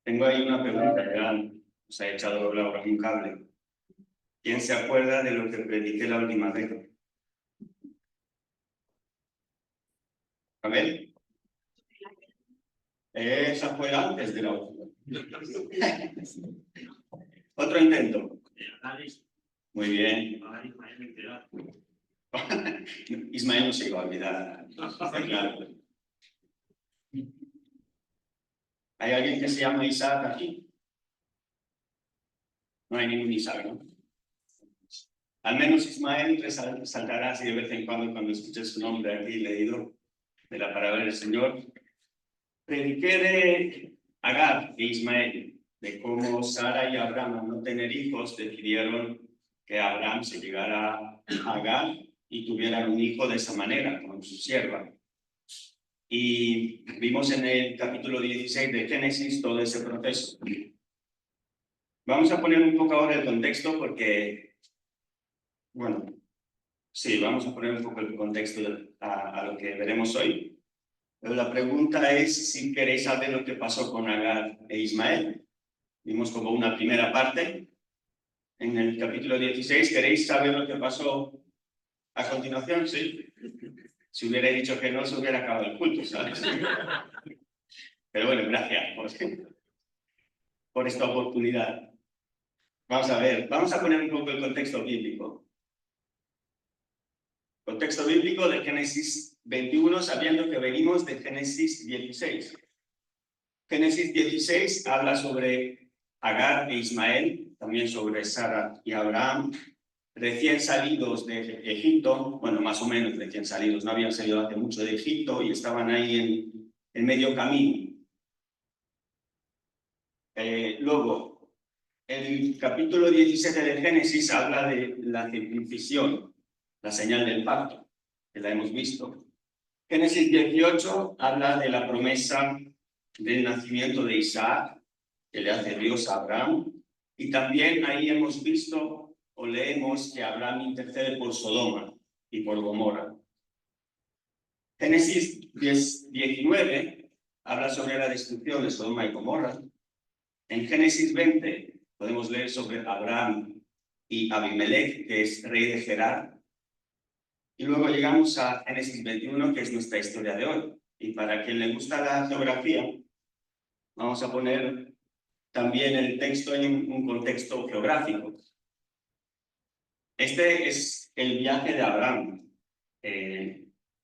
Tengo ahí una pregunta, ya os ha echado Laura un cable. ¿Quién se acuerda de lo que prediqué la última vez? A ver. Esa fue antes de la última. Otro intento. Muy bien. Ismael no se iba a olvidar. Claro. ¿Hay alguien que se llama Isaac aquí? No hay ningún Isaac, ¿no? Al menos Ismael resaltará así de vez en cuando escuches su nombre aquí leído de la palabra del Señor. Prediqué de Agar e Ismael, de cómo Sara y Abraham, al no tener hijos, decidieron que Abraham se llegara a Agar y tuviera un hijo de esa manera, con su sierva. Y vimos en el capítulo 16 de Génesis todo ese proceso. Vamos a poner un poco ahora el contexto porque, bueno, sí, vamos a poner un poco el contexto a lo que veremos hoy. Pero la pregunta es si queréis saber lo que pasó con Agar e Ismael. Vimos como una primera parte en el capítulo 16. ¿Queréis saber lo que pasó a continuación? Sí. Si hubiera dicho que no, se hubiera acabado el culto, ¿sabes? Pero bueno, gracias por esta oportunidad. Vamos a ver, vamos a poner un poco el contexto bíblico. Contexto bíblico de Génesis 21, sabiendo que venimos de Génesis 16. Génesis 16 habla sobre Agar e Ismael, también sobre Sara y Abraham, recién salidos de Egipto, bueno, más o menos recién salidos, no habían salido hace mucho de Egipto y estaban ahí en medio camino. Luego, el capítulo 17 de Génesis habla de la circuncisión, la señal del pacto, que la hemos visto. Génesis 18 habla de la promesa del nacimiento de Isaac, que le hace Dios a Abraham, y también ahí hemos visto o leemos que Abraham intercede por Sodoma y por Gomorra. Génesis 19 habla sobre la destrucción de Sodoma y Gomorra. En Génesis 20 podemos leer sobre Abraham y Abimelech, que es rey de Gerar. Y luego llegamos a Génesis 21, que es nuestra historia de hoy. Y para quien le gusta la geografía, vamos a poner también el texto en un contexto geográfico. Este es el viaje de Abraham.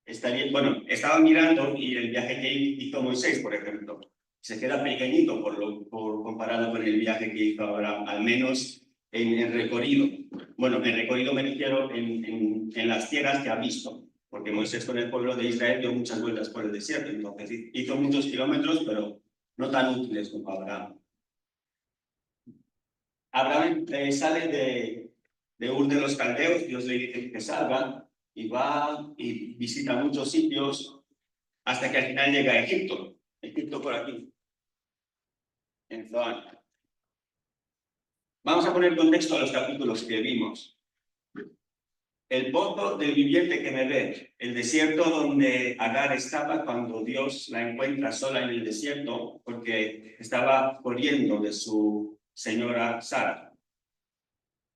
Estaba mirando y el viaje que hizo Moisés, por ejemplo, se queda pequeñito comparado con el viaje que hizo Abraham, al menos en recorrido. Bueno, en recorrido me refiero en las tierras que ha visto, porque Moisés con el pueblo de Israel dio muchas vueltas por el desierto, entonces hizo muchos kilómetros, pero no tan útiles como Abraham. Abraham sale de Ur de los Caldeos, Dios le dice que salga, y va y visita muchos sitios hasta que al final llega a Egipto. Egipto por aquí, en Zoán. Vamos a poner contexto a los capítulos que vimos. El pozo del viviente que me ve, el desierto donde Agar estaba cuando Dios la encuentra sola en el desierto, porque estaba corriendo de su señora Sara.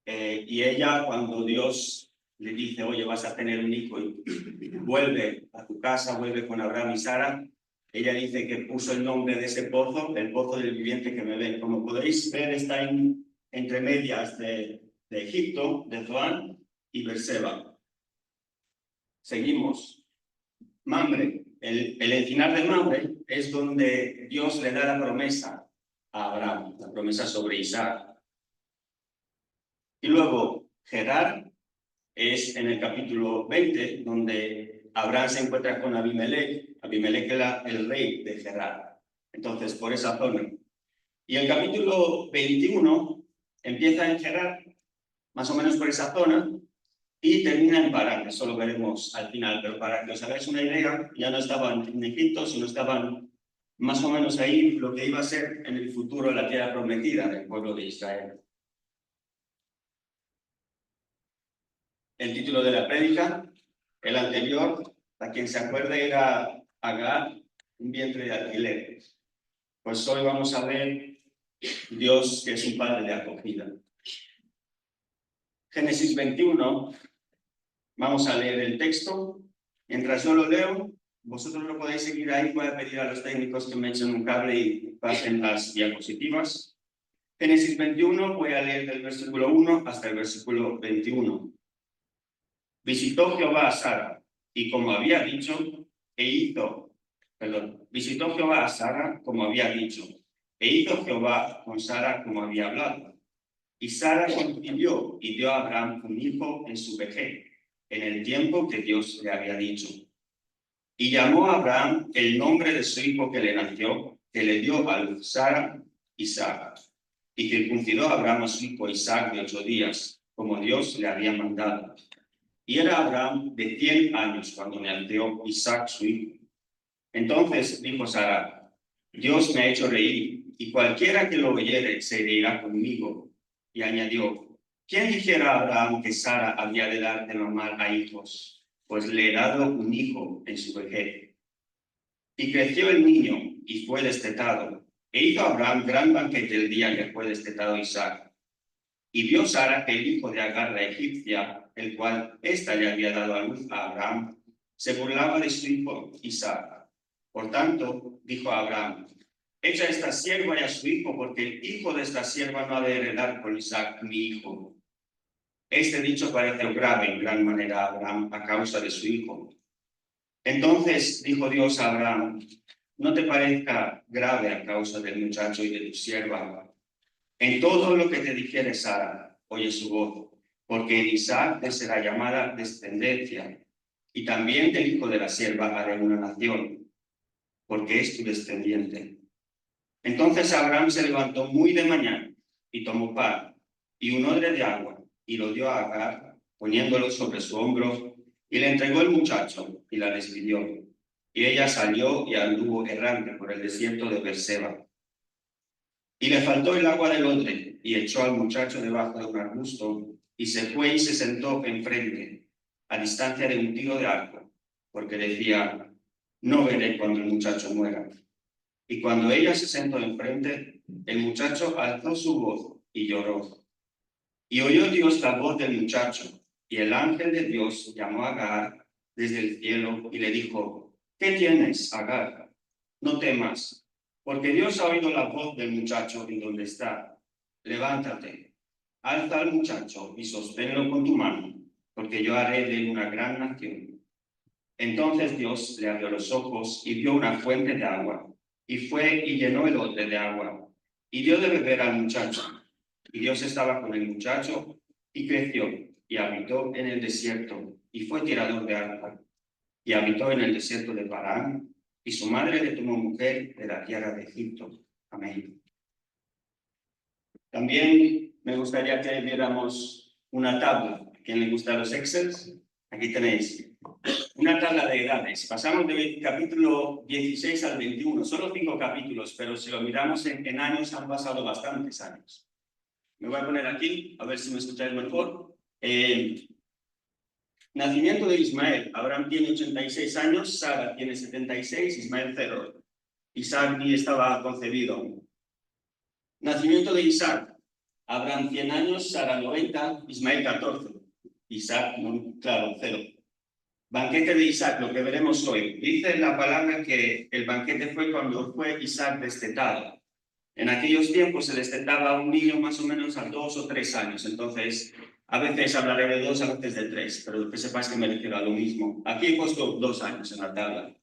Y ella, cuando Dios le dice, oye, vas a tener un hijo y vuelve a tu casa, vuelve con Abraham y Sara, ella dice que puso el nombre de ese pozo, el pozo del viviente que me ve. Como podéis ver, está entre medias de Egipto, de Zoán y Berseba. Seguimos. Mamre, el encinar de Mamre es donde Dios le da la promesa a Abraham, la promesa sobre Isaac. Y luego, Gerar es en el capítulo 20, donde Abraham se encuentra con Abimelech. Abimelech era el rey de Gerar. Entonces, por esa zona. Y el capítulo 21 empieza en Gerar, más o menos por esa zona, y termina en Parán. Eso lo veremos al final, pero para que os hagáis una idea, ya no estaban en Egipto, sino estaban más o menos ahí lo que iba a ser en el futuro la tierra prometida del pueblo de Israel. El título de la prédica, el anterior, para quien se acuerde, era Agar, un vientre de alquiler. Pues hoy vamos a ver Dios que es un padre de acogida. Génesis 21, vamos a leer el texto. Mientras yo lo leo, vosotros lo podéis seguir ahí. Voy a pedir a los técnicos que me echen un cable y pasen las diapositivas. Génesis 21, voy a leer del versículo 1 hasta el versículo 21. Visitó Jehová a Sara, y como había dicho, visitó Jehová a Sara como había dicho, e hizo Jehová con Sara como había hablado. Y Sara concibió y dio a Abraham un hijo en su vejez, en el tiempo que Dios le había dicho. Y llamó a Abraham el nombre de su hijo que le nació, que le dio a luz Sara, Isaac. Y circuncidó a Abraham a su hijo Isaac de 8 días, como Dios le había mandado. Y era Abraham de 100 años cuando nació Isaac su hijo. Entonces dijo Sara: Dios me ha hecho reír, y cualquiera que lo oyere se reirá conmigo. Y añadió: ¿Quién dijera a Abraham que Sara había de dar de mamar a hijos? Pues le he dado un hijo en su vejez. Y creció el niño, y fue destetado. E hizo Abraham gran banquete el día que fue destetado Isaac. Y vio Sara que el hijo de Agar la egipcia, el cual ésta le había dado a luz a Abraham, se burlaba de su hijo Isaac. Por tanto, dijo a Abraham: echa a esta sierva y a su hijo, porque el hijo de esta sierva no ha de heredar con Isaac mi hijo. Este dicho pareció grave en gran manera a Abraham a causa de su hijo. Entonces dijo Dios a Abraham: no te parezca grave a causa del muchacho y de tu sierva. En todo lo que te dijere Sara, oye su voz, porque en Isaac te será llamada descendencia, y también del hijo de la sierva haré una nación, porque es tu descendiente. Entonces Abraham se levantó muy de mañana, y tomó pan, y un odre de agua, y lo dio a Agar, poniéndolo sobre su hombro, y le entregó el muchacho, y la despidió. Y ella salió y anduvo errante por el desierto de Berseba. Y le faltó el agua del odre, y echó al muchacho debajo de un arbusto, y se fue y se sentó enfrente, a distancia de un tiro de arco, porque decía: no veré cuando el muchacho muera. Y cuando ella se sentó enfrente, el muchacho alzó su voz y lloró. Y oyó Dios la voz del muchacho, y el ángel de Dios llamó a Agar desde el cielo y le dijo: ¿qué tienes, Agar? No temas, porque Dios ha oído la voz del muchacho en donde está. Levántate, alza al muchacho y sosténlo con tu mano, porque yo haré de él una gran nación. Entonces Dios le abrió los ojos y vio una fuente de agua, y fue y llenó el odre de agua, y dio de beber al muchacho. Y Dios estaba con el muchacho, y creció, y habitó en el desierto, y fue tirador de arco, y habitó en el desierto de Parán, y su madre le tomó mujer de la tierra de Egipto. Amén. También me gustaría que viéramos una tabla. ¿A quién le gustan los Excels? Aquí tenéis una tabla de edades. Pasamos del capítulo 16 al 21, solo 5 capítulos, pero si lo miramos en años, han pasado bastantes años. Me voy a poner aquí, a ver si me escucháis mejor. Nacimiento de Ismael. Abraham tiene 86 años, Sara tiene 76, Ismael 0. Isaac ni estaba concebido. Nacimiento de Isaac. Abraham 100 años, Sara 90, Ismael 14. Isaac, claro, 0. Banquete de Isaac, lo que veremos hoy. Dice la palabra que el banquete fue cuando fue Isaac destetado. En aquellos tiempos se destetaba a un niño más o menos a 2 o 3 años. Entonces, a veces hablaré de 2, a veces de 3, pero que sepáis que me refiero a lo mismo. Aquí he puesto 2 años en la tabla.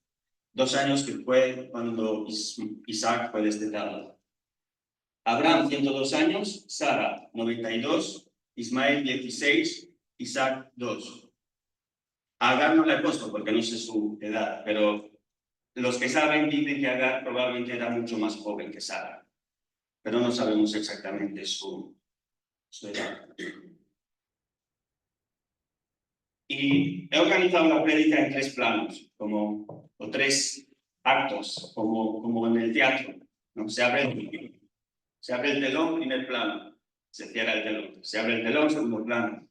2 años que fue cuando Isaac fue destetado. Abraham, 102 años, Sara, 92, Ismael, 16, Isaac, 2. A Agar no le he puesto porque no sé su edad, pero los que saben dicen que Agar probablemente era mucho más joven que Sara, pero no sabemos exactamente su edad. Y he organizado la prédica en 3 planos, o 3 actos, como en el teatro, ¿no? Se abre el telón, primer plano, se cierra el telón, se abre el telón, segundo plano.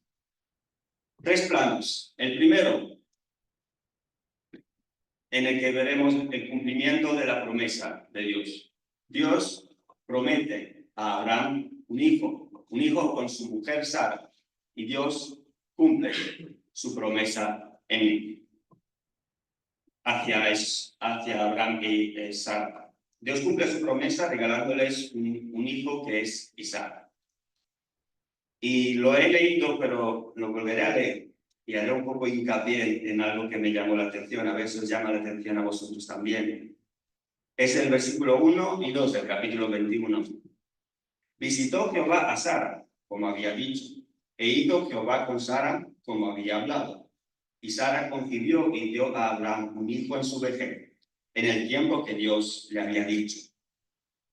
3 planos. El primero, en el que veremos el cumplimiento de la promesa de Dios. Dios promete a Abraham un hijo con su mujer Sara, y Dios cumple su promesa hacia Abraham y Sara. Dios cumple su promesa regalándoles un hijo que es Isaac. Y lo he leído, pero lo volveré a leer y haré un poco hincapié en algo que me llamó la atención, a ver si os llama la atención a vosotros también. Es el versículo 1 y 2 del capítulo 21. Visitó Jehová a Sara, como había dicho, e hizo Jehová con Sara, como había hablado. Y Sara concibió y dio a Abraham un hijo en su vejez, en el tiempo que Dios le había dicho.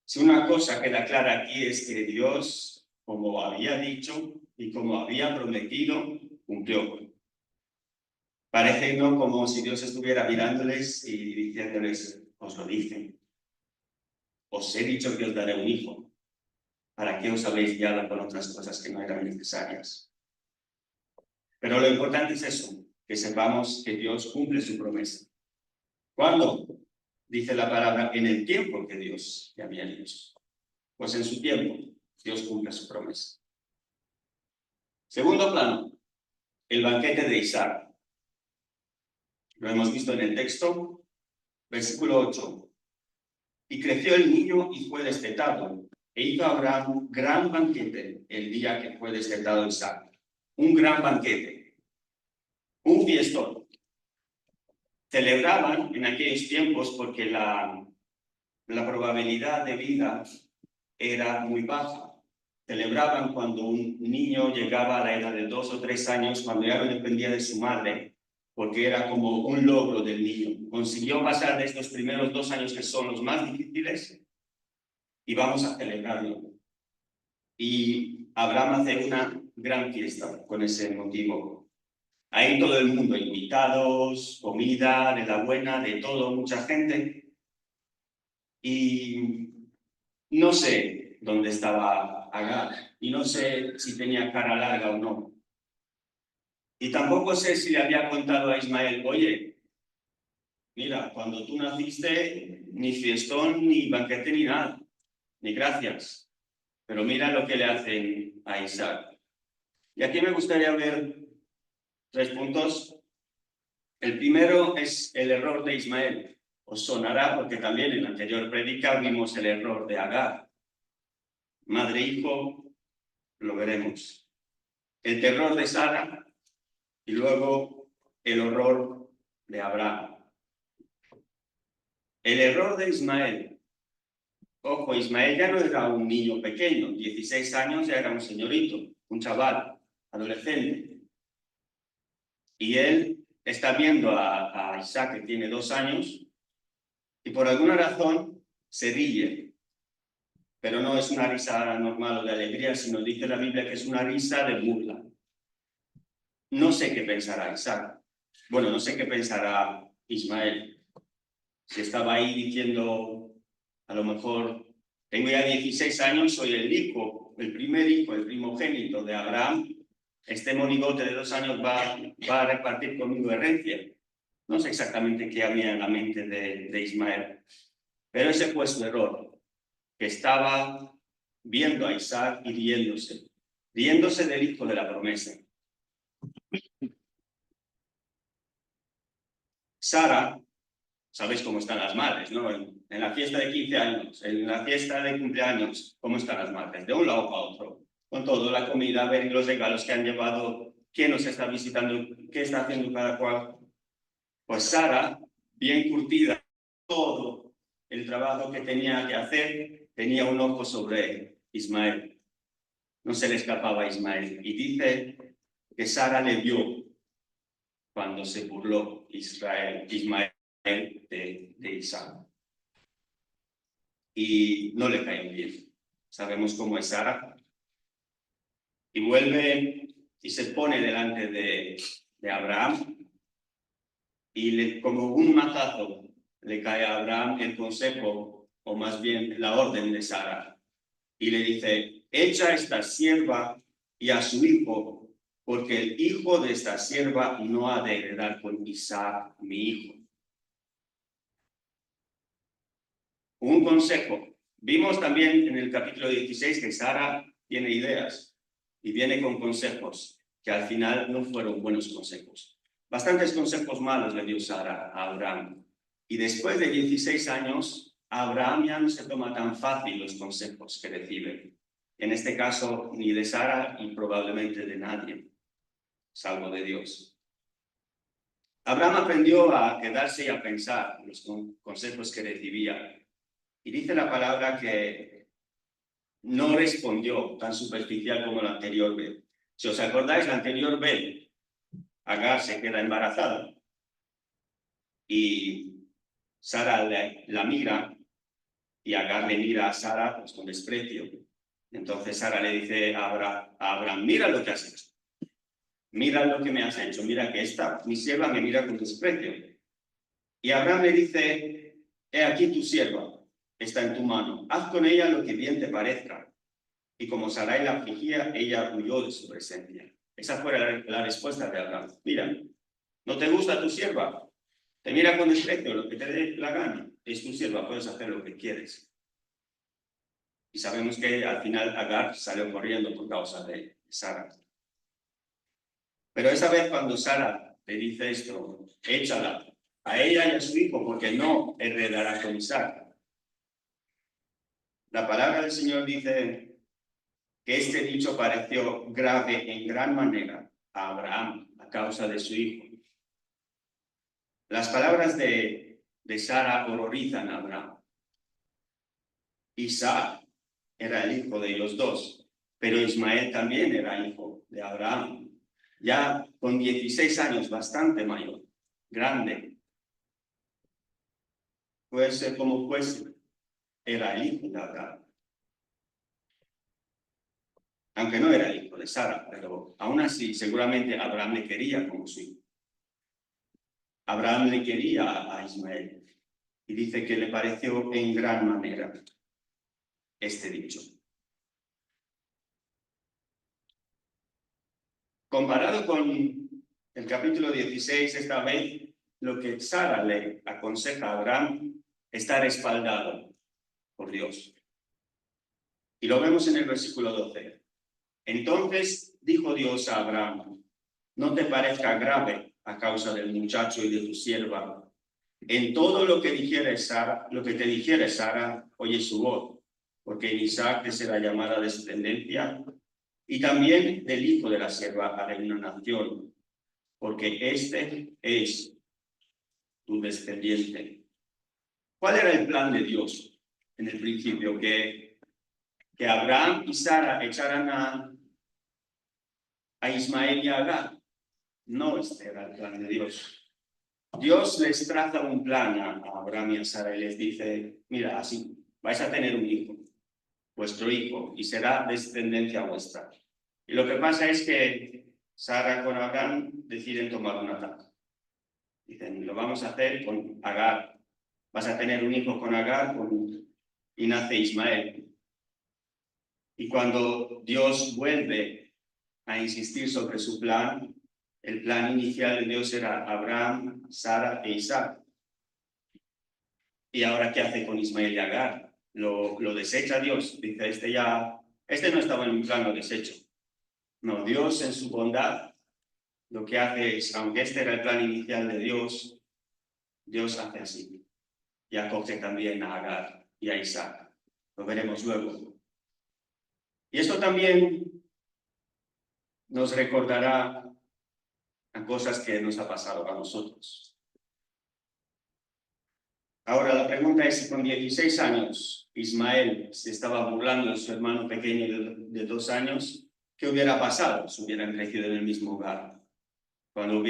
Si una cosa queda clara aquí es que Dios, como había dicho y como había prometido, cumplió. Parece no como si Dios estuviera mirándoles y diciéndoles, os lo dicen. Os he dicho que os daré un hijo. ¿Para qué os habéis guiado con otras cosas que no eran necesarias? Pero lo importante es eso, que sepamos que Dios cumple su promesa. ¿Cuándo? Dice la palabra, en el tiempo que Dios le había dicho. Pues en su tiempo, Dios cumple su promesa. Segundo plano, el banquete de Isaac. Lo hemos visto en el texto, versículo 8. Y creció el niño y fue destetado, e hizo Abraham un gran banquete el día que fue destetado Isaac. Un gran banquete, un fiestón. Celebraban en aquellos tiempos porque la probabilidad de vida era muy baja. Celebraban cuando un niño llegaba a la edad de 2 o 3 años, cuando ya no dependía de su madre, porque era como un logro del niño. Consiguió pasar de estos primeros 2 años que son los más difíciles y vamos a celebrarlo. Y Abraham hace una gran fiesta con ese motivo. Ahí todo el mundo, invitados, comida, de la buena, de todo, mucha gente. Y no sé dónde estaba Agar, y no sé si tenía cara larga o no. Y tampoco sé si le había contado a Ismael, oye, mira, cuando tú naciste, ni fiestón, ni banquete, ni nada, ni gracias. Pero mira lo que le hacen a Isaac. Y aquí me gustaría ver 3 puntos. El primero es el error de Ismael. Os sonará porque también en la anterior predica vimos el error de Agar. Madre e hijo, lo veremos. El terror de Sara y luego el horror de Abraham. El error de Ismael. Ojo, Ismael ya no era un niño pequeño, 16 años ya era un señorito, un chaval, adolescente. Y él está viendo a Isaac, que tiene 2 años, y por alguna razón se ríe. Pero no es una risa normal o de alegría, sino dice la Biblia que es una risa de burla. No sé qué pensará Isaac. Bueno, no sé qué pensará Ismael. Si estaba ahí diciendo, a lo mejor, tengo ya 16 años, soy el hijo, el primer hijo, el primogénito de Abraham. Este monigote de 2 años va a repartir conmigo herencia. No sé exactamente qué había en la mente de Ismael. Pero ese fue su error, que estaba viendo a Isaac y riéndose del hijo de la promesa. Sara, sabéis cómo están las madres, ¿no? En la fiesta de 15 años, en la fiesta de cumpleaños, ¿cómo están las madres? De un lado para otro, con toda la comida, a ver los regalos que han llevado, quién nos está visitando, qué está haciendo cada cual. Pues Sara, bien curtida, todo el trabajo que tenía que hacer, tenía un ojo sobre Ismael. No se le escapaba a Ismael. Y dice que Sara le vio cuando se burló Ismael de Isaac. Y no le cayó bien. Sabemos cómo es Sara. Y vuelve y se pone delante de Abraham. Y como un mazazo le cae a Abraham el consejo, o más bien la orden de Sara. Y le dice, echa a esta sierva y a su hijo, porque el hijo de esta sierva no ha de heredar con Isaac, mi hijo. Un consejo Vimos también en el capítulo 16 que Sara tiene ideas y viene con consejos que al final no fueron buenos consejos. Bastantes consejos malos le dio Sara a Abraham. Y después de 16 años, Abraham ya no se toma tan fácil los consejos que recibe. En este caso, ni de Sara y probablemente de nadie, salvo de Dios. Abraham aprendió a quedarse y a pensar los consejos que recibía. Y dice la palabra que no respondió tan superficial como la anterior vez. Si os acordáis, la anterior vez, Agar se queda embarazada y Sara la mira y Agar le mira a Sara pues, con desprecio. Entonces Sara le dice a Abraham, mira lo que has hecho. Mira lo que me has hecho. Mira que mi sierva me mira con desprecio. Y Abraham le dice, he aquí tu sierva, está en tu mano. Haz con ella lo que bien te parezca. Y como Sarai la afligía, ella huyó de su presencia. Esa fue la respuesta de Abraham. Mira, ¿no te gusta tu sierva? Te mira con desprecio, lo que te dé la gana. Es tu sierva, puedes hacer lo que quieres. Y sabemos que al final Agar salió corriendo por causa de Sara. Pero esa vez cuando Sara le dice esto, échala a ella y a su hijo, porque no heredará con Isaac. La palabra del Señor dice que este dicho pareció grave en gran manera a Abraham a causa de su hijo. Las palabras de Sara horrorizan a Abraham. Isaac era el hijo de los dos, pero Ismael también era hijo de Abraham, ya con 16 años, bastante mayor, grande. Fuese como fuese, era el hijo de Abraham. Aunque no era el hijo de Sara, pero aún así seguramente Abraham le quería como su hijo. Abraham le quería a Ismael y dice que le pareció en gran manera este dicho. Comparado con el capítulo 16, esta vez lo que Sara le aconseja a Abraham está respaldado por Dios. Y lo vemos en el versículo 12. Entonces dijo Dios a Abraham, no te parezca grave a causa del muchacho y de tu sierva. En todo lo que te dijere Sara, oye su voz, porque en Isaac te será llamada descendencia, y también del hijo de la sierva haré una nación, porque este es tu descendiente. ¿Cuál era el plan de Dios en el principio? Que Abraham y Sara echaran a Ismael y a Agar. No, este era el plan de Dios. Dios les traza un plan a Abraham y a Sara y les dice, mira, así vais a tener un hijo, vuestro hijo, y será descendencia vuestra. Y lo que pasa es que Sara con Abraham deciden tomar un ataque. Dicen, lo vamos a hacer con Agar. Vas a tener un hijo con Agar y nace Ismael. Y cuando Dios vuelve a insistir sobre su plan, el plan inicial de Dios era Abraham, Sara e Isaac. ¿Y ahora qué hace con Ismael y Agar? Lo desecha Dios. Dice, este no estaba en un plan, lo desecho. No, Dios en su bondad lo que hace es, aunque este era el plan inicial de Dios, Dios hace así. Y acoge también a Agar y a Isaac. Lo veremos luego. Y esto también nos recordará a cosas que nos ha pasado a nosotros. Ahora la pregunta es si con 16 años Ismael se estaba burlando de su hermano pequeño de 2 años, ¿qué hubiera pasado si hubieran crecido en el mismo hogar? Cuando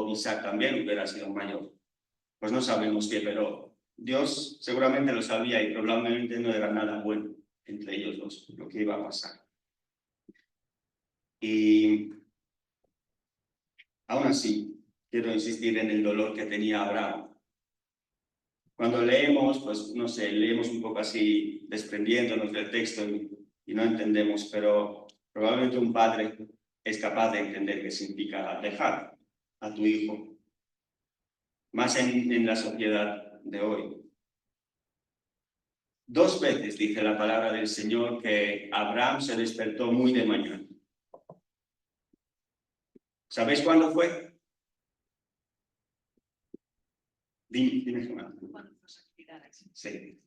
Isaac también hubiera sido mayor. Pues no sabemos qué, pero Dios seguramente lo sabía y probablemente no era nada bueno entre ellos dos lo que iba a pasar. Y aún así, quiero insistir en el dolor que tenía Abraham. Cuando leemos, pues no sé, leemos un poco así, desprendiéndonos del texto y no entendemos, pero probablemente un padre es capaz de entender qué significa dejar a tu hijo, más en la sociedad de hoy. 2 veces dice la palabra del Señor que Abraham se despertó muy de mañana. ¿Sabéis cuándo fue? Dime, Gemma. Sí.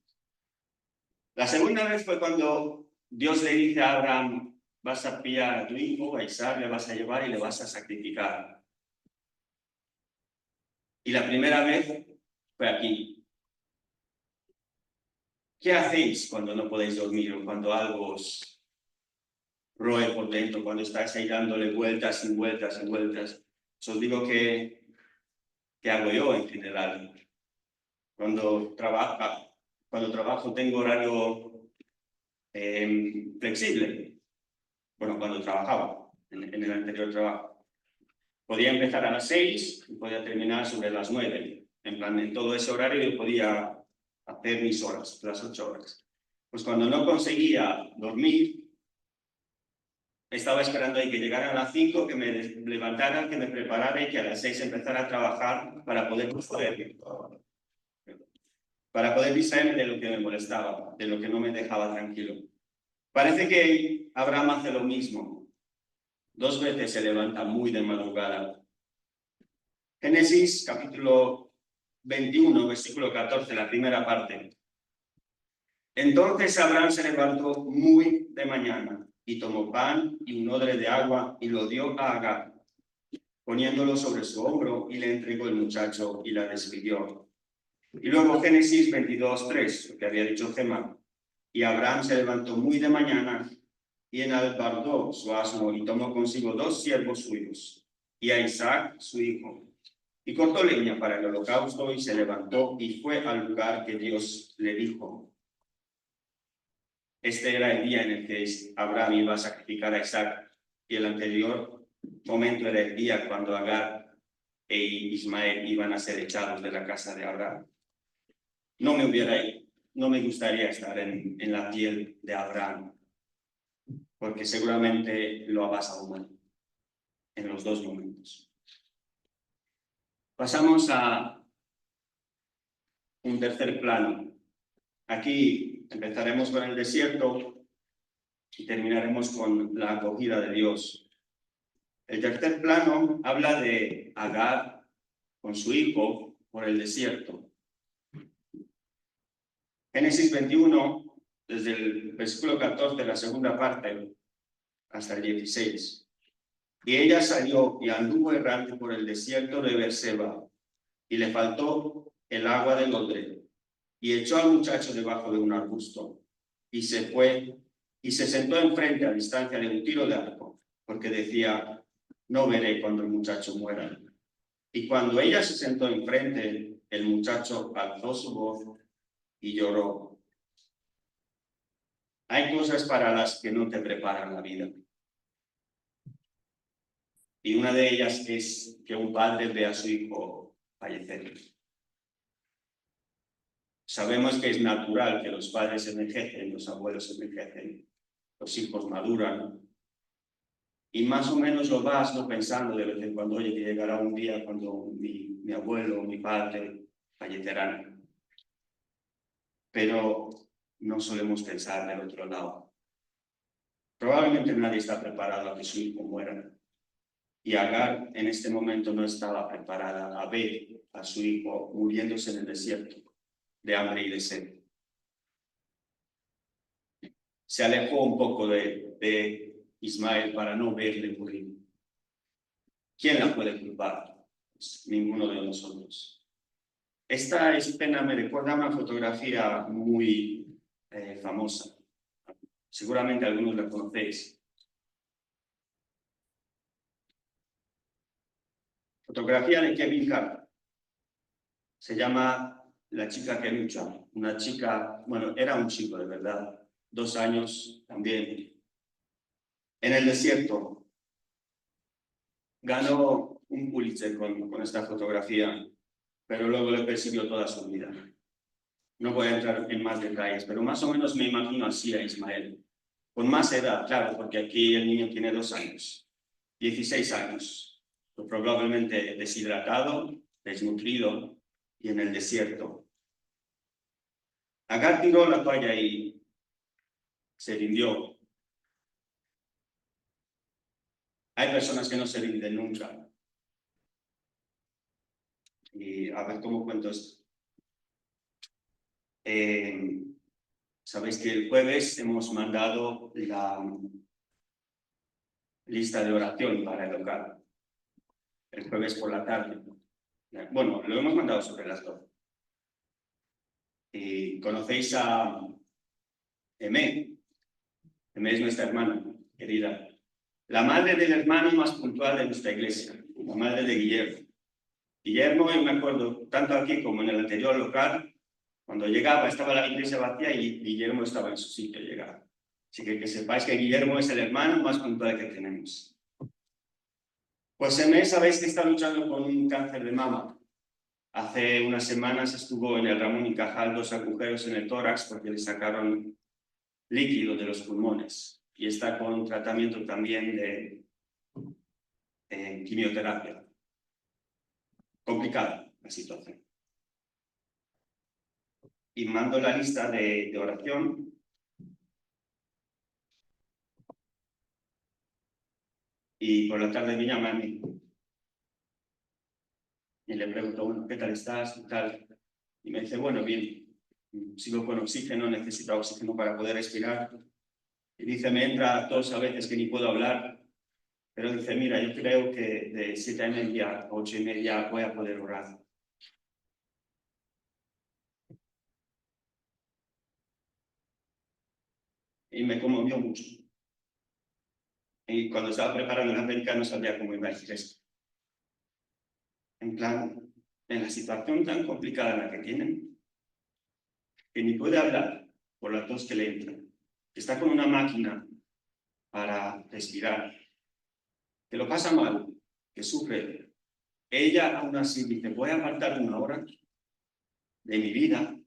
La segunda vez fue cuando Dios le dice a Abraham, vas a pillar a tu hijo, a Isaac, le vas a llevar y le vas a sacrificar. Y la primera vez fue aquí. ¿Qué hacéis cuando no podéis dormir o cuando algo os roe por dentro, cuando estáis ahí dándole vueltas y vueltas y vueltas? Os digo que hago yo en general. Cuando trabajo tengo horario flexible. Bueno, cuando trabajaba, en el anterior trabajo. Podía empezar a las 6 y podía terminar sobre las 9. En plan, en todo ese horario yo podía hacer mis horas, las 8 horas. Pues cuando no conseguía dormir, estaba esperando ahí que llegaran a las 5, que me levantaran, que me preparara y que a las 6 empezara a trabajar para poder distraerme de lo que me molestaba, de lo que no me dejaba tranquilo. Parece que Abraham hace lo mismo. 2 veces se levanta muy de madrugada. Génesis capítulo 21, versículo 14, la primera parte. Entonces Abraham se levantó muy de mañana y tomó pan y un odre de agua y lo dio a Agar, poniéndolo sobre su hombro, y le entregó el muchacho y la despidió. Y luego Génesis 22, 3, lo que había dicho Gemma. Y Abraham se levantó muy de mañana y enalbardó su asno y tomó consigo 2 siervos suyos y a Isaac su hijo. Y cortó leña para el holocausto y se levantó y fue al lugar que Dios le dijo. Este era el día en el que Abraham iba a sacrificar a Isaac, y el anterior momento era el día cuando Agar e Ismael iban a ser echados de la casa de Abraham. No me gustaría estar en la piel de Abraham, porque seguramente lo ha pasado mal en los 2 momentos. Pasamos a un tercer plano. Aquí empezaremos con el desierto y terminaremos con la acogida de Dios. El tercer plano habla de Agar con su hijo por el desierto. Génesis 21, desde el versículo 14, la segunda parte, hasta el 16. Y ella salió y anduvo errante por el desierto de Beerseba, y le faltó el agua del odre, y echó al muchacho debajo de un arbusto, y se fue, y se sentó enfrente a distancia de un tiro de arco, porque decía, no veré cuando el muchacho muera. Y cuando ella se sentó enfrente, el muchacho alzó su voz y lloró. Hay cosas para las que no te preparan la vida. Y una de ellas es que un padre ve a su hijo fallecer. Sabemos que es natural que los padres envejecen, los abuelos envejecen, los hijos maduran. Y más o menos lo vas no pensando de vez en cuando, oye, que llegará un día cuando mi abuelo o mi padre fallecerán. Pero no solemos pensar del otro lado. Probablemente nadie está preparado a que su hijo muera. Y Agar en este momento no estaba preparada a ver a su hijo muriéndose en el desierto de hambre y de sed. Se alejó un poco de Ismael para no verle morir. ¿Quién la puede culpar? Pues ninguno de nosotros. Esta escena me recuerda a una fotografía muy famosa. Seguramente algunos la conocéis. Fotografía de Kevin Carter. Se llama La chica que lucha. Una chica, bueno, era un chico de verdad. 2 años también. En el desierto. Ganó un Pulitzer con esta fotografía, pero luego le persiguió toda su vida. No voy a entrar en más detalles, pero más o menos me imagino así a Ismael. Con más edad, claro, porque aquí el niño tiene 2 años. 16 años. Probablemente deshidratado, desnutrido y en el desierto. Agar tiró la toalla y se rindió. Hay personas que no se rinden nunca. Y a ver cómo cuento esto. Sabéis que el jueves hemos mandado la lista de oración para el local. El jueves por la tarde. Bueno, lo hemos mandado sobre las 12. Y conocéis a Emé. Emé es nuestra hermana querida. La madre del hermano más puntual de nuestra iglesia. La madre de Guillermo. Guillermo, yo me acuerdo, tanto aquí como en el anterior local, cuando llegaba estaba la iglesia vacía y Guillermo estaba en su sitio llegaba. Así que sepáis que Guillermo es el hermano más puntual que tenemos. Pues Emé, sabéis que está luchando con un cáncer de mama. Hace unas semanas estuvo en el Ramón y Cajal 2 agujeros en el tórax porque le sacaron líquido de los pulmones y está con un tratamiento también de quimioterapia. Complicada la situación. Y mando la lista de oración. Y por la tarde me llama a mí. Y le pregunto, bueno, ¿qué tal estás? ¿Qué tal? Y me dice, bueno, bien. Sigo con oxígeno, necesito oxígeno para poder respirar. Y dice, me entra tos a veces que ni puedo hablar. Pero dice, mira, yo creo que de 7:30 a 8:30 voy a poder orar. Y me conmovió mucho. Y cuando estaba preparando la prédica no sabía cómo iba a decir esto. En plan, en la situación tan complicada en la que tienen, que ni puede hablar por la tos que le entra, que está con una máquina para respirar, que lo pasa mal, que sufre. Ella aún así dice, voy a apartar 1 hora de mi vida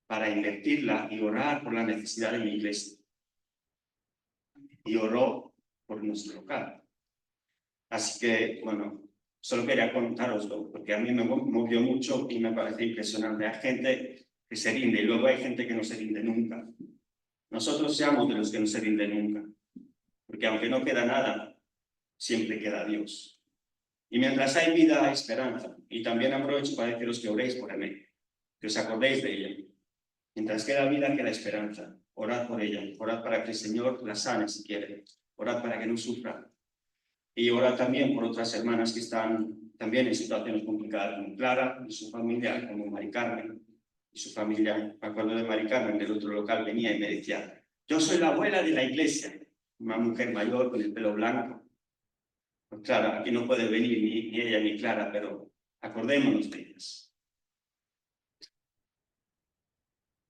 para invertirla y orar por la necesidad de mi iglesia. Y oró por nuestro local. Así que, bueno, solo quería contároslo, porque a mí me movió mucho y me parece impresionante. Hay gente que se rinde y luego hay gente que no se rinde nunca. Nosotros seamos de los que no se rinden nunca, porque aunque no queda nada, siempre queda Dios. Y mientras hay vida, hay esperanza. Y también aprovecho para deciros que oréis por mí, que os acordéis de ella. Mientras queda vida, queda esperanza. Orad por ella, orad para que el Señor la sane si quiere. Orad para que no sufra. Y orad también por otras hermanas que están también en situaciones complicadas, como Clara y su familia, como Mari Carmen y su familia. Me acuerdo de Mari Carmen, del otro local, venía y me decía, yo soy la abuela de la iglesia, una mujer mayor con el pelo blanco. Pues claro, aquí no puede venir ni ella ni Clara, pero acordémonos de ellas.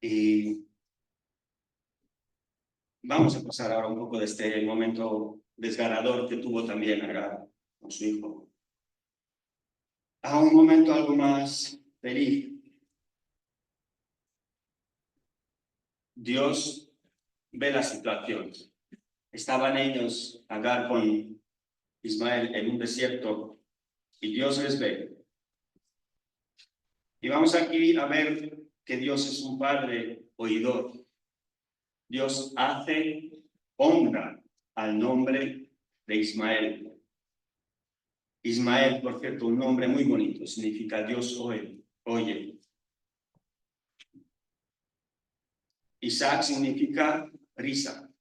Y vamos a pasar ahora un poco de este momento desgarrador que tuvo también Agar con su hijo a un momento algo más feliz. Dios ve la situación. Estaban ellos, Agar con Ismael, en un desierto y Dios les ve. Y vamos aquí a ver que Dios es un padre oidor. Dios honra al nombre de Ismael. Ismael, por cierto, un nombre muy bonito, significa Dios oye. Isaac significa risa.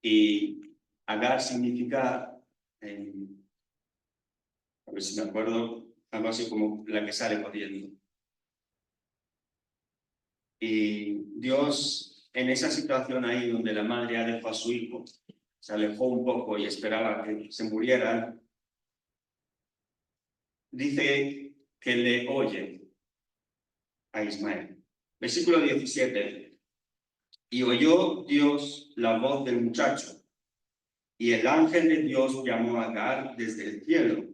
Y Agar significa, a ver si me acuerdo, algo así como la que sale corriendo. Y Dios, en esa situación ahí donde la madre dejó a su hijo, se alejó un poco y esperaba que se muriera, dice que le oye a Ismael. Versículo 17. Y oyó Dios la voz del muchacho, y el ángel de Dios llamó a Agar desde el cielo,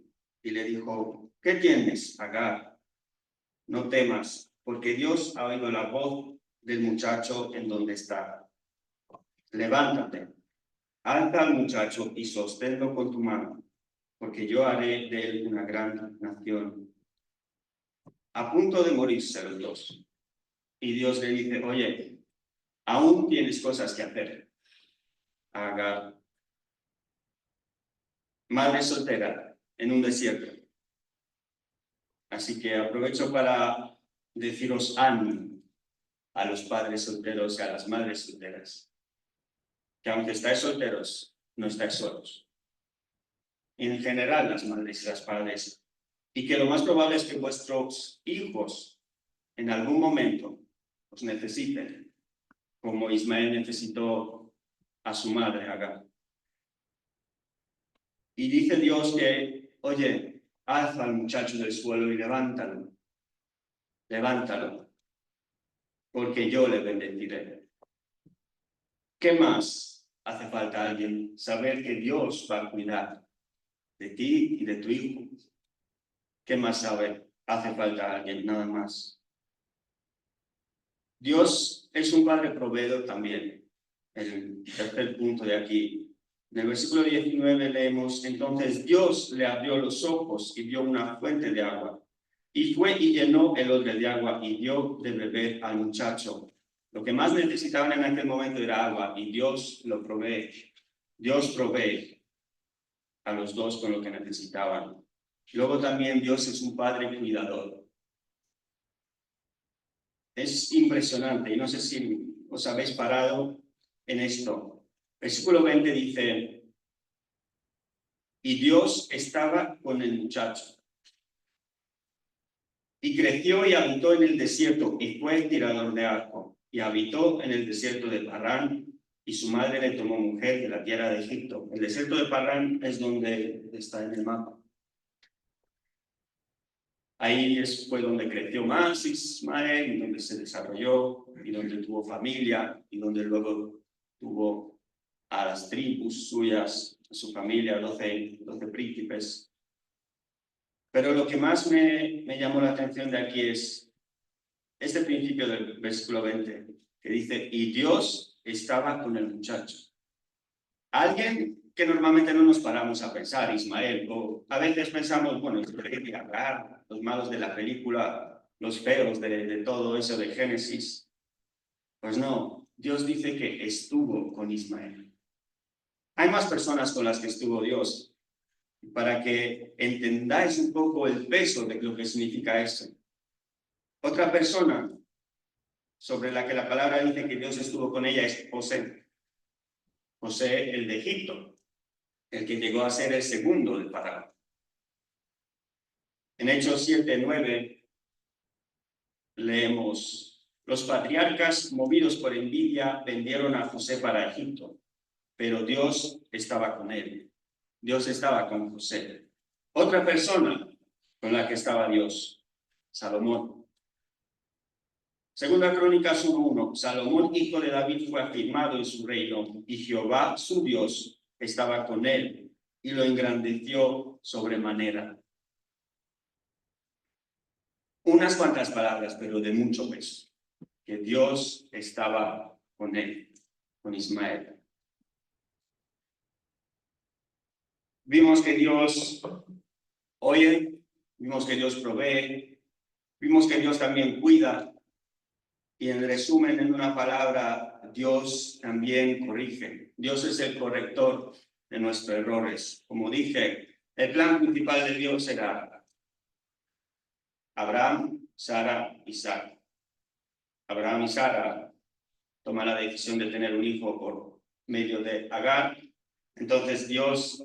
y le dijo, ¿qué tienes, Agar? No temas, porque Dios ha oído la voz del muchacho en donde está. Levántate, alza al muchacho y sosténlo con tu mano, porque yo haré de él una gran nación. a punto de morirse los dos. Y Dios le dice, oye, aún tienes cosas que hacer. Agar, madre soltera en un desierto. Así que aprovecho para deciros ánimo a los padres solteros y a las madres solteras. Que aunque estáis solteros, no estáis solos. En general, las madres y los padres. Y que lo más probable es que vuestros hijos en algún momento os necesiten, como Ismael necesitó a su madre Agar. Y dice Dios que, oye, alza al muchacho del suelo y levántalo, porque yo le bendeciré. ¿Qué más hace falta a alguien? Saber que Dios va a cuidar de ti y de tu hijo. ¿Qué más hace falta a alguien? Nada más. Dios es un Padre proveedor también. El tercer punto de aquí. En el versículo 19 leemos, entonces Dios le abrió los ojos y vio una fuente de agua. Y fue y llenó el odre de agua y dio de beber al muchacho. Lo que más necesitaban en aquel momento era agua y Dios lo provee. Dios provee a los dos con lo que necesitaban. Luego también Dios es un Padre cuidador. Es impresionante y no sé si os habéis parado en esto. Versículo 20 dice, y Dios estaba con el muchacho. Y creció y habitó en el desierto y fue tirador de arco. Y habitó en el desierto de Parán y su madre le tomó mujer de la tierra de Egipto. El desierto de Parán es donde está en el mapa. Ahí fue donde creció más Ismael, y donde se desarrolló, y donde tuvo familia, y donde luego tuvo a las tribus suyas, a su familia, 12 príncipes. Pero lo que más me llamó la atención de aquí es este principio del versículo 20, que dice, y Dios estaba con el muchacho. Alguien que normalmente no nos paramos a pensar, Ismael, o a veces pensamos, bueno, los malos de la película, los feos de todo eso de Génesis. Pues no, Dios dice que estuvo con Ismael. Hay más personas con las que estuvo Dios, para que entendáis un poco el peso de lo que significa esto. Otra persona sobre la que la palabra dice que Dios estuvo con ella es José. José, el de Egipto, el que llegó a ser el segundo del faraón. En Hechos 7:9 leemos, los patriarcas, movidos por envidia, vendieron a José para Egipto, pero Dios estaba con él. Dios estaba con José. Otra persona con la que estaba Dios, Salomón. Segunda Crónicas 1:1, Salomón, hijo de David, fue afirmado en su reino, y Jehová, su Dios, estaba con él, y lo engrandeció sobremanera. Unas cuantas palabras, pero de mucho peso, que Dios estaba con él, con Ismael. Vimos que Dios oye, vimos que Dios provee, vimos que Dios también cuida, y en resumen, en una palabra, Dios también corrige. Dios es el corrector de nuestros errores. Como dije, el plan principal de Dios era Abraham, Sara, Isaac. Abraham y Sara toman la decisión de tener un hijo por medio de Agar. Entonces Dios,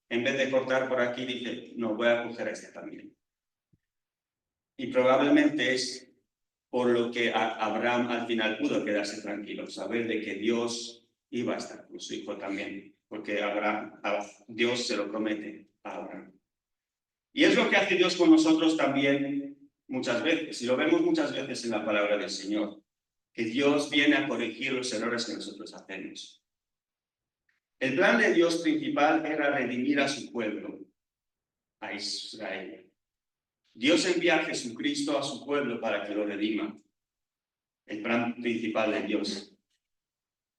en vez de cortar por aquí, dice, no, voy a coger a este también. Y probablemente es por lo que Abraham al final pudo quedarse tranquilo, saber de que Dios iba a estar con su hijo también, porque Dios se lo promete a Abraham. Y es lo que hace Dios con nosotros también muchas veces, y lo vemos muchas veces en la palabra del Señor, que Dios viene a corregir los errores que nosotros hacemos. El plan de Dios principal era redimir a su pueblo, a Israel. Dios envía a Jesucristo a su pueblo para que lo redima. El plan principal de Dios.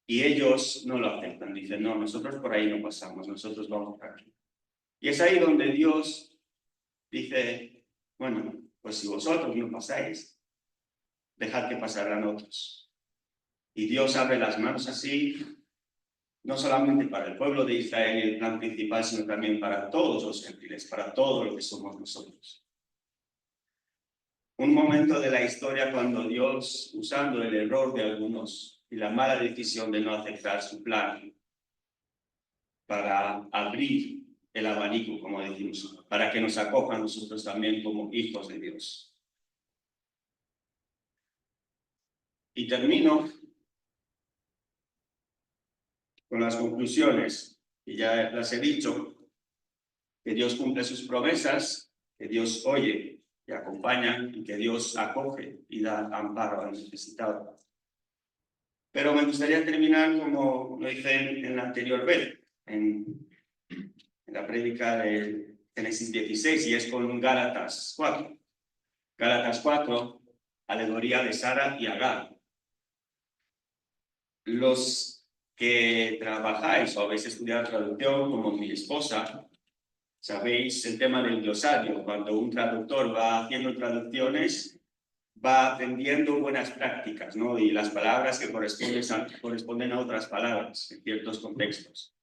Y ellos no lo aceptan. Dicen, no, nosotros por ahí no pasamos, nosotros vamos por aquí. Y es ahí donde Dios dice, bueno, Pues si vosotros no pasáis, dejad que pasarán otros. Y Dios abre las manos así, no solamente para el pueblo de Israel y el plan principal, sino también para todos los gentiles, para todo lo que somos nosotros. Un momento de la historia cuando Dios, usando el error de algunos y la mala decisión de no aceptar su plan, para abrir el abanico, como decimos, para que nos acojan nosotros también como hijos de Dios. Y termino con las conclusiones, y ya las he dicho, que Dios cumple sus promesas, que Dios oye y acompaña, y que Dios acoge y da amparo al necesitado. Pero me gustaría terminar como lo hice en la anterior vez, en la prédica de Génesis 16, y es con Gálatas 4. Gálatas 4, alegoría de Sara y Agar. Los que trabajáis o habéis estudiado traducción, como mi esposa, sabéis el tema del glosario. Cuando un traductor va haciendo traducciones, va aprendiendo buenas prácticas, ¿no? Y las palabras que corresponden a otras palabras en ciertos contextos.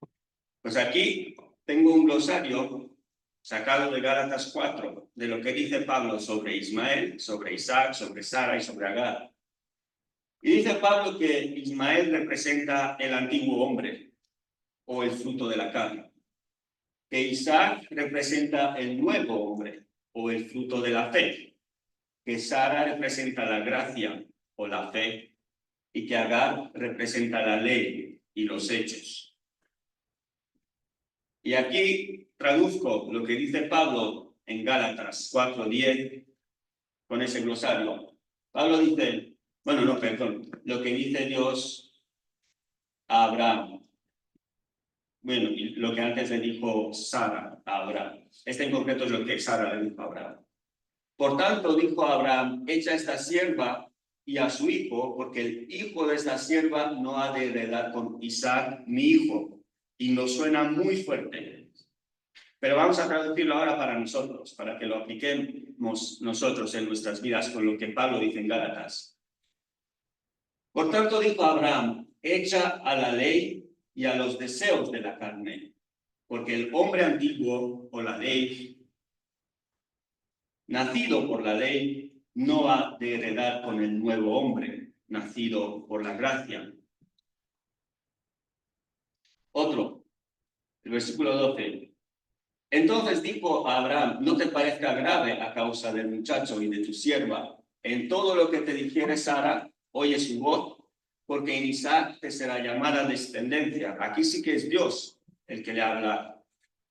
Pues aquí tengo un glosario sacado de Gálatas 4, de lo que dice Pablo sobre Ismael, sobre Isaac, sobre Sara y sobre Agar. Y dice Pablo que Ismael representa el antiguo hombre, o el fruto de la carne. Que Isaac representa el nuevo hombre, o el fruto de la fe. Que Sara representa la gracia, o la fe. Y que Agar representa la ley y los hechos. Y aquí traduzco lo que dice Pablo en Gálatas 4:10 con ese glosario. Pablo dice, bueno, no, perdón, lo que dice Dios a Abraham. Bueno, y lo que antes le dijo Sara a Abraham. Este en concreto es lo que Sara le dijo a Abraham. Por tanto, dijo a Abraham, echa esta sierva y a su hijo, porque el hijo de esta sierva no ha de heredar con Isaac, mi hijo. Y nos suena muy fuerte. Pero vamos a traducirlo ahora para nosotros, para que lo apliquemos nosotros en nuestras vidas con lo que Pablo dice en Gálatas. Por tanto, dijo Abraham, echa a la ley y a los deseos de la carne, porque el hombre antiguo o la ley, nacido por la ley, no ha de heredar con el nuevo hombre, nacido por la gracia. Otro, el versículo 12. Entonces dijo a Abraham, no te parezca grave a causa del muchacho y de tu sierva. En todo lo que te dijere Sara, oye su voz, porque en Isaac te será llamada descendencia. Aquí sí que es Dios el que le habla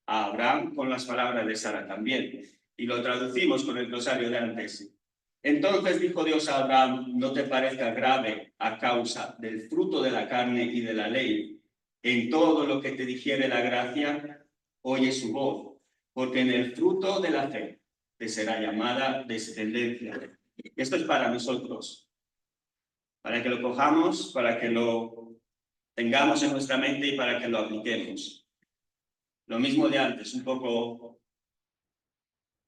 a Abraham con las palabras de Sara también. Y lo traducimos con el glosario de antes. Entonces dijo Dios a Abraham, no te parezca grave a causa del fruto de la carne y de la ley. En todo lo que te dijere la gracia, oye su voz, porque en el fruto de la fe te será llamada descendencia. Esto es para nosotros, para que lo cojamos, para que lo tengamos en nuestra mente y para que lo apliquemos. Lo mismo de antes, un poco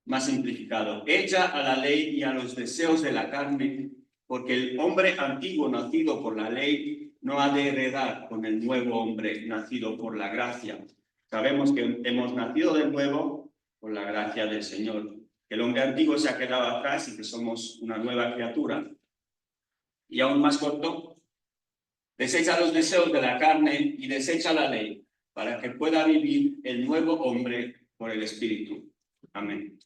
más simplificado. Echa a la ley y a los deseos de la carne, porque el hombre antiguo nacido por la ley no ha de heredar con el nuevo hombre nacido por la gracia. Sabemos que hemos nacido de nuevo por la gracia del Señor, que el hombre antiguo se ha quedado atrás y que somos una nueva criatura. Y aún más corto, desecha los deseos de la carne y desecha la ley, para que pueda vivir el nuevo hombre por el Espíritu. Amén.